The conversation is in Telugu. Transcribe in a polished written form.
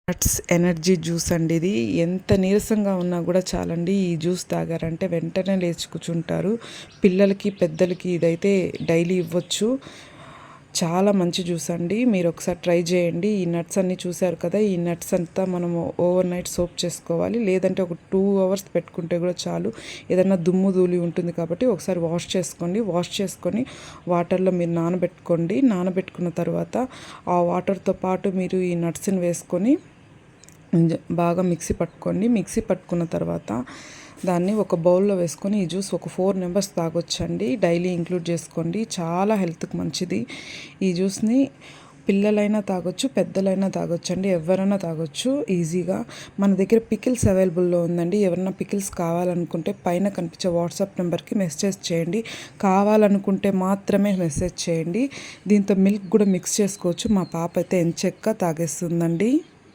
నట్స్ ఎనర్జీ జ్యూస్ అండి. ఇది ఎంత నీరసంగా ఉన్నా కూడా చాలండి, ఈ జ్యూస్ తాగారంటే వెంటనే లేచి కూర్చుంటారు. పిల్లలకి పెద్దలకి ఇదైతే డైలీ ఇవ్వచ్చు. చాలా మంచి జ్యూస్ అండి, మీరు ఒకసారి ట్రై చేయండి. ఈ నట్స్ అన్నీ చూసారు కదా, ఈ నట్స్ అంతా మనము ఓవర్ నైట్ సోప్ చేసుకోవాలి, లేదంటే ఒక 2 hours పెట్టుకుంటే కూడా చాలు. ఏదన్నా దుమ్ము ధూళి ఉంటుంది కాబట్టి ఒకసారి వాష్ చేసుకోండి. వాష్ చేసుకొని వాటర్లో మీరు నానబెట్టుకోండి. నానబెట్టుకున్న తర్వాత ఆ వాటర్తో పాటు మీరు ఈ నట్స్ని వేసుకొని బాగా మిక్సీ పట్టుకోండి. మిక్సీ పట్టుకున్న తర్వాత దాన్ని ఒక బౌల్లో వేసుకొని ఈ జ్యూస్ ఒక 4 members తాగొచ్చండి. డైలీ ఇంక్లూడ్ చేసుకోండి, చాలా హెల్త్కి మంచిది. ఈ జ్యూస్ని పిల్లలైనా తాగొచ్చు, పెద్దలైనా తాగొచ్చు అండి, ఎవరైనా తాగొచ్చు ఈజీగా. మన దగ్గర పికిల్స్ అవైలబుల్లో ఉందండి. ఎవరైనా పికిల్స్ కావాలనుకుంటే పైన కనిపించే వాట్సాప్ నెంబర్కి మెసేజ్ చేయండి. కావాలనుకుంటే మాత్రమే మెసేజ్ చేయండి. దీంతో మిల్క్ కూడా మిక్స్ చేసుకోవచ్చు. మా పాప అయితే ఎంచక్కా తాగేస్తుందండి.